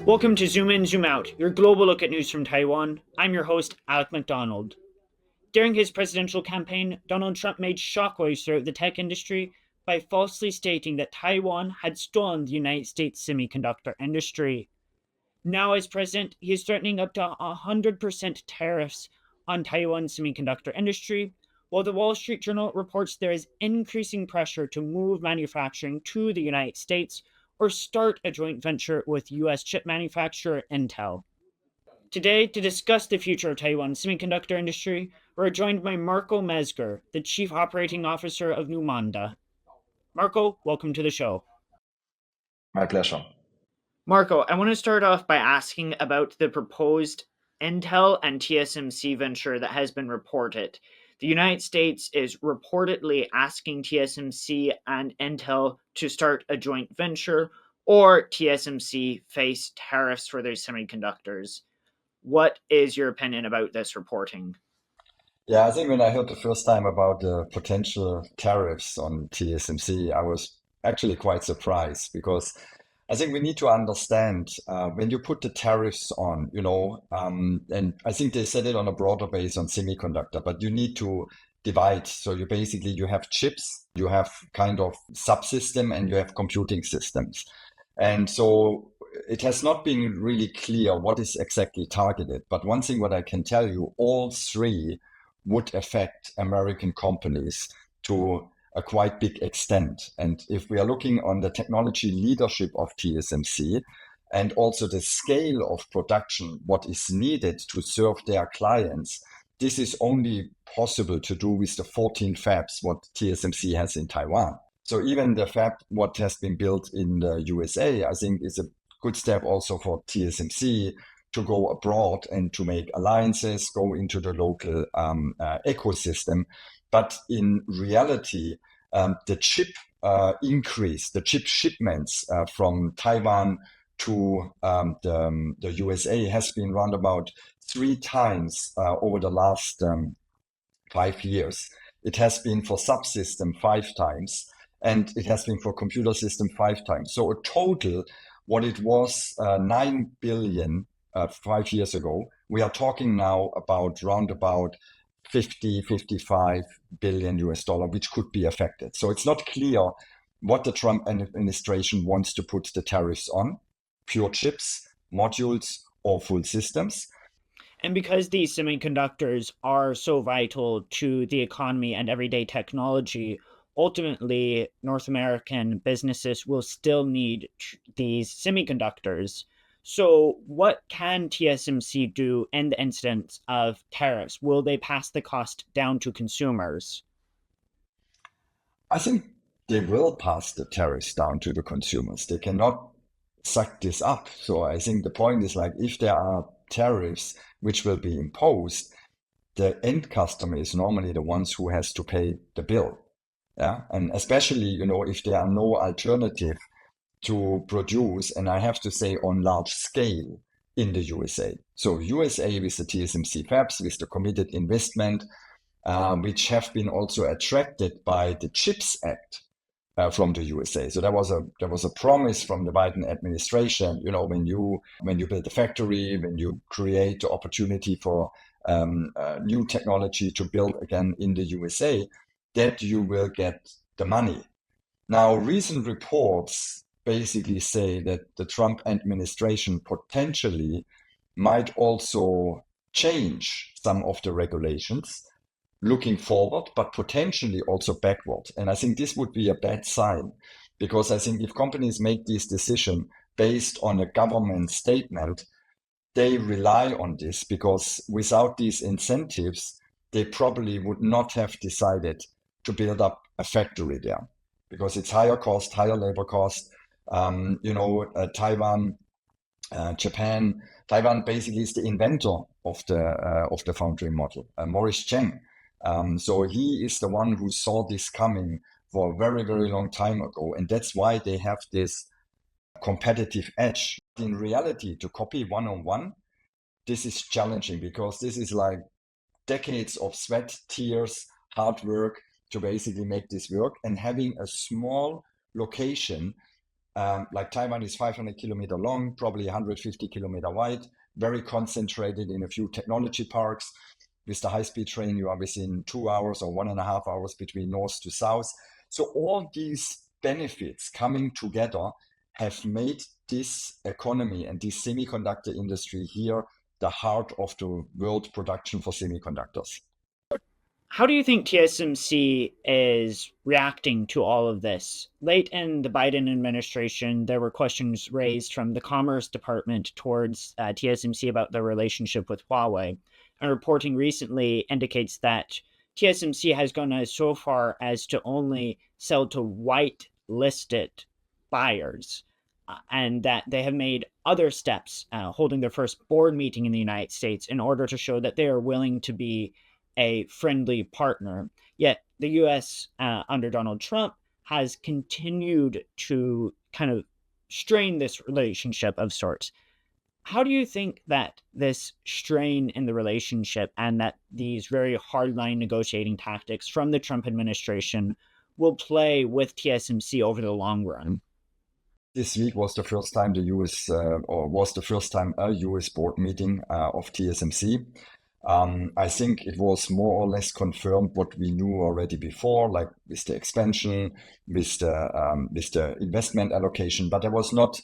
Welcome to Zoom In, Zoom Out, your global look at news from Taiwan. I'm your host, Alec MacDonald. During his presidential campaign, Donald Trump made shockwaves throughout the tech industry by falsely stating that Taiwan had stolen the United States semiconductor industry. Now, as president, he is threatening up to 100% tariffs on Taiwan's semiconductor industry, while the Wall Street Journal reports there is increasing pressure to move manufacturing to the United States or start a joint venture with US chip manufacturer Intel. Today, to discuss the future of Taiwan's semiconductor industry, we're joined by Marco Mezger, the Chief Operating Officer of Neumonda. Marco, welcome to the show. My pleasure. Marco, I want to start off by asking about the proposed Intel and TSMC venture that has been reported. The United States is reportedly asking TSMC and Intel to start a joint venture, or TSMC face tariffs for their semiconductors. What is your opinion about this reporting? Yeah, I think when I heard the first time about the potential tariffs on TSMC, I was actually quite surprised because I think we need to understand when you put the tariffs on, and I think they set it on a broader base on semiconductor, but you need to divide. So you have chips, you have kind of subsystem, and you have computing systems. And so it has not been really clear what is exactly targeted. But one thing what I can tell you, all three would affect American companies to a quite big extent. And if we are looking on the technology leadership of TSMC and also the scale of production, what is needed to serve their clients, this is only possible to do with the 14 fabs what TSMC has in Taiwan. So even the fab what has been built in the USA, I think is a good step also for TSMC to go abroad and to make alliances, go into the local ecosystem. But in reality, the chip increase, the chip shipments from Taiwan to the USA has been around about 3 times over the last 5 years. It has been for subsystem 5 times, and it has been for computer system 5 times. So a total, what it was 9 billion 5 years ago, we are talking now about round about 55 billion US dollar, which could be affected. So it's not clear what the Trump administration wants to put the tariffs on, pure chips, modules, or full systems. And because these semiconductors are so vital to the economy and everyday technology, ultimately, North American businesses will still need these semiconductors. So, what can TSMC do in the instance of tariffs? Will they pass the cost down to consumers? I think they will pass the tariffs down to the consumers. They cannot suck this up. So I think the point is like if there are tariffs which will be imposed, the end customer is normally the ones who has to pay the bill. Yeah. And especially, if there are no alternative to produce, and I have to say on large scale in the USA. So USA with the TSMC fabs, with the committed investment, which have been also attracted by the CHIPS Act from the USA. So there was a promise from the Biden administration. When you build a factory, when you create the opportunity for new technology to build again in the USA, that you will get the money. Now, recent reports basically say that the Trump administration potentially might also change some of the regulations looking forward, but potentially also backward. And I think this would be a bad sign because I think if companies make this decision based on a government statement, they rely on this because without these incentives, they probably would not have decided to build up a factory there because it's higher cost, higher labor cost. Taiwan, Japan. Taiwan basically is the inventor of the foundry model, Morris Chang. So he is the one who saw this coming for a very, very long time ago. And that's why they have this competitive edge. In reality, to copy one-on-one, this is challenging because this is like decades of sweat, tears, hard work to basically make this work. And having a small location Like Taiwan is 500 kilometer long, probably 150 kilometer wide, very concentrated in a few technology parks. With the high-speed train, you are within 2 hours or 1.5 hours between north to south. So all these benefits coming together have made this economy and this semiconductor industry here the heart of the world production for semiconductors. How do you think TSMC is reacting to all of this? Late in the Biden administration, there were questions raised from the Commerce Department towards TSMC about their relationship with Huawei. And reporting recently indicates that TSMC has gone so far as to only sell to white-listed buyers, and that they have made other steps, holding their first board meeting in the United States in order to show that they are willing to be a friendly partner. Yet the US, under Donald Trump, has continued to kind of strain this relationship of sorts. How do you think that this strain in the relationship and that these very hardline negotiating tactics from the Trump administration will play with TSMC over the long run? This week was the first time a US board meeting of TSMC. I think it was more or less confirmed what we knew already before, like with the expansion, with the investment allocation, but there was not,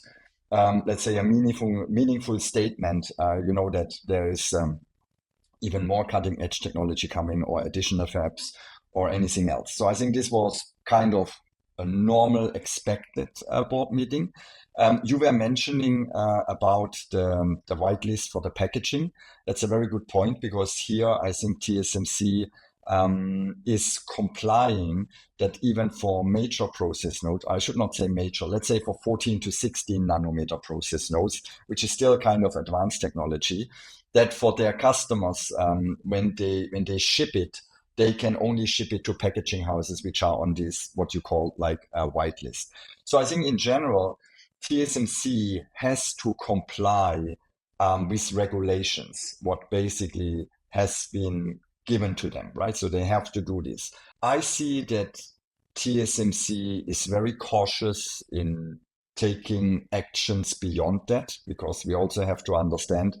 let's say, a meaningful statement. That there is even more cutting edge technology coming or additional fabs or anything else. So I think this was kind of a normal expected board meeting. You were mentioning about the whitelist for the packaging. That's a very good point because here I think TSMC is complying that even for major process nodes, I should not say major, let's say for 14 to 16 nanometer process nodes, which is still kind of advanced technology, that for their customers, when they ship it, they can only ship it to packaging houses which are on this, what you call like a whitelist. So I think in general, TSMC has to comply with regulations, what basically has been given to them, right? So they have to do this. I see that TSMC is very cautious in taking actions beyond that because we also have to understand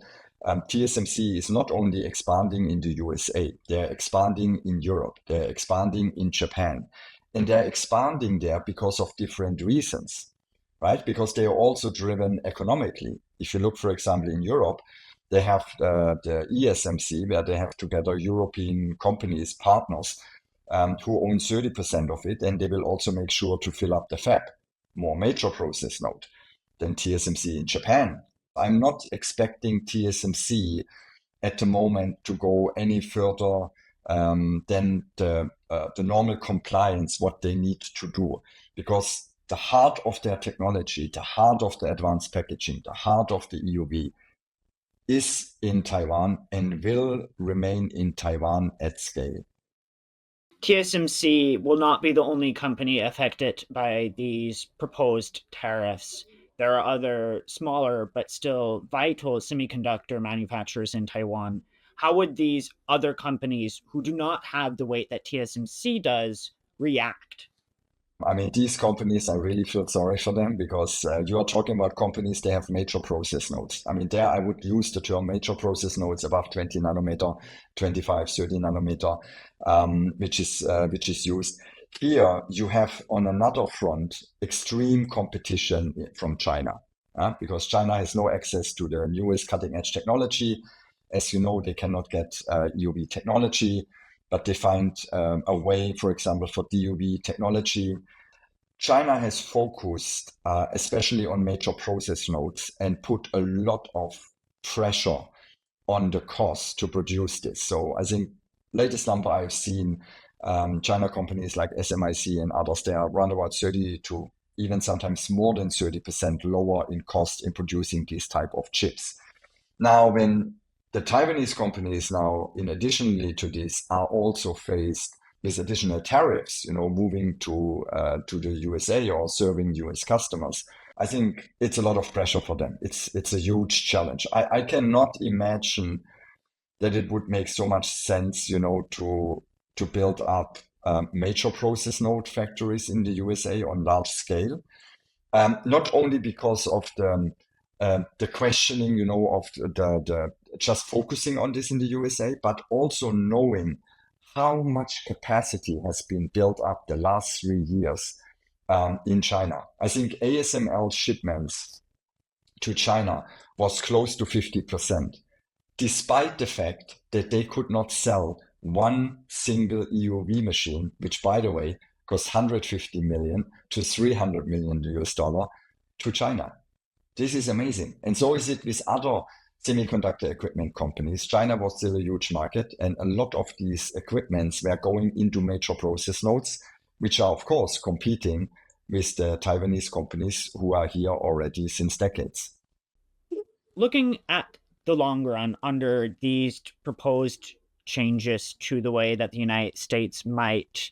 TSMC is not only expanding in the USA, they're expanding in Europe, they're expanding in Japan, and they're expanding there because of different reasons, right? Because they are also driven economically. If you look, for example, in Europe, they have the ESMC, where they have together European companies, partners, who own 30% of it, and they will also make sure to fill up the fab, more major process node than TSMC in Japan. I'm not expecting TSMC at the moment to go any further than the normal compliance, what they need to do, because the heart of their technology, the heart of the advanced packaging, the heart of the EUV is in Taiwan and will remain in Taiwan at scale. TSMC will not be the only company affected by these proposed tariffs. There are other smaller but still vital semiconductor manufacturers in Taiwan. How would these other companies who do not have the weight that TSMC does react? I mean, these companies, I really feel sorry for them because you are talking about companies, they have major process nodes. I mean, there I would use the term major process nodes above 20 nanometer, 25, 30 nanometer, which is used. Here you have on another front extreme competition from China because China has no access to the newest cutting edge technology. As you know, they cannot get EUV technology, but they find a way, for example, for DUV technology. China has focused especially on major process nodes and put a lot of pressure on the cost to produce this. So I think latest number I've seen, China companies like SMIC and others, they are around about 30 to even sometimes more than 30% lower in cost in producing these type of chips. Now, when the Taiwanese companies now, in additionally to this, are also faced with additional tariffs, moving to the USA or serving US customers, I think it's a lot of pressure for them. It's a huge challenge. I cannot imagine that it would make so much sense, to build up major process node factories in the USA on large scale. Not only because of the questioning, of the just focusing on this in the USA, but also knowing how much capacity has been built up the last 3 years in China. I think ASML shipments to China was close to 50%, despite the fact that they could not sell one single EUV machine, which, by the way, costs 150 million to 300 million US dollar to China. This is amazing. And so is it with other semiconductor equipment companies. China was still a huge market, and a lot of these equipments were going into major process nodes, which are, of course, competing with the Taiwanese companies who are here already since decades. Looking at the long run under these proposed changes to the way that the United States might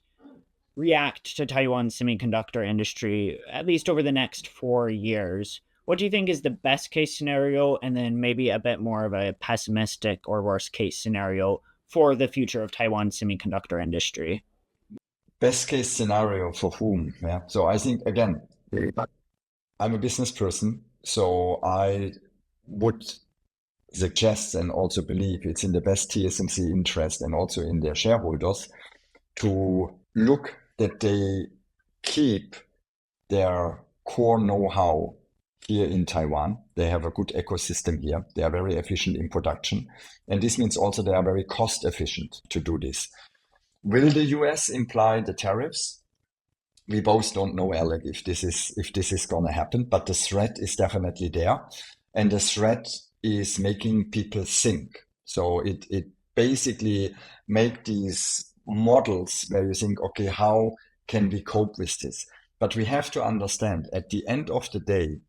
react to Taiwan's semiconductor industry, at least over the next 4 years, what do you think is the best case scenario, and then maybe a bit more of a pessimistic or worst case scenario for the future of Taiwan's semiconductor industry? Best case scenario for whom? Yeah. So I think, again, I'm a business person, so I would suggest and also believe it's in the best TSMC interest and also in their shareholders to look that they keep their core know-how here in Taiwan. They have a good ecosystem here. They are very efficient in production. And this means also they are very cost efficient to do this. Will the US imply the tariffs? We both don't know, Alec, if this is going to happen, but the threat is definitely there. And the threat is making people think. So it basically make these models where you think, okay, how can we cope with this? But we have to understand at the end of the day,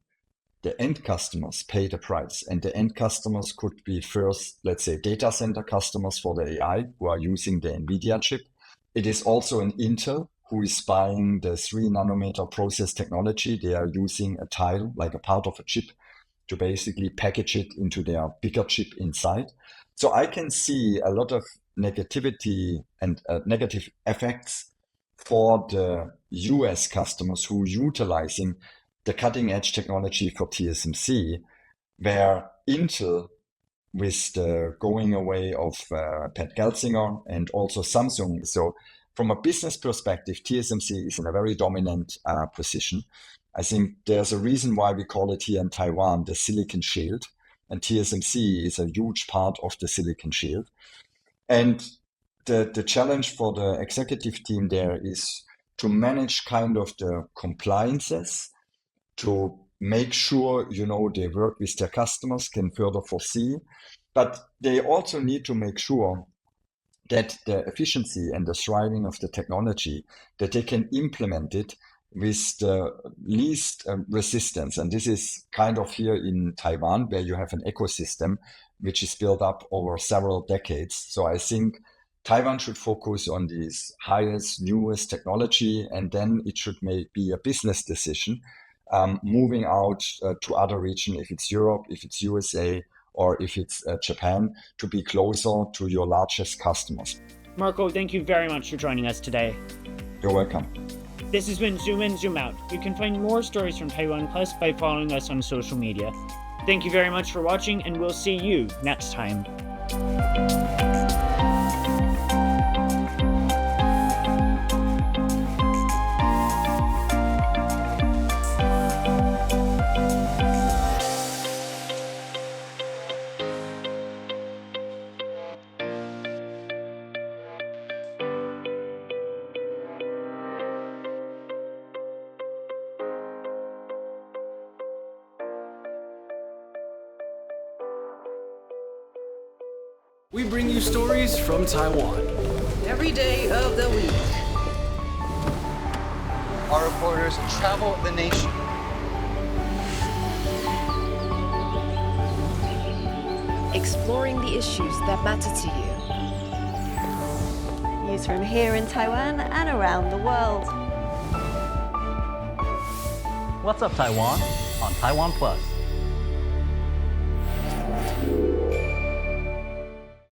the end customers pay the price, and the end customers could be first, let's say, data center customers for the AI who are using the NVIDIA chip. It is also an Intel who is buying the 3 nanometer process technology. They are using a tile, like a part of a chip, to basically package it into their bigger chip inside. So I can see a lot of negativity and negative effects for the US customers who are utilizing the cutting edge technology for TSMC, where Intel, with the going away of Pat Gelsinger and also Samsung. So from a business perspective, TSMC is in a very dominant position. I think there's a reason why we call it here in Taiwan the Silicon Shield, and TSMC is a huge part of the Silicon Shield. And the challenge for the executive team there is to manage kind of the compliances, to make sure, they work with their customers, can further foresee, but they also need to make sure that the efficiency and the thriving of the technology, that they can implement it with the least resistance. And this is kind of here in Taiwan, where you have an ecosystem which is built up over several decades. So I think Taiwan should focus on this highest, newest technology, and then it should be a business decision, moving out to other regions, if it's Europe, if it's USA, or if it's Japan, to be closer to your largest customers. Marco, thank you very much for joining us today. You're welcome. This has been Zoom In, Zoom Out. You can find more stories from TaiwanPlus by following us on social media. Thank you very much for watching, and we'll see you next time. We bring you stories from Taiwan. Every day of the week. Our reporters travel the nation. Exploring the issues that matter to you. News from here in Taiwan and around the world. What's up, Taiwan? On TaiwanPlus.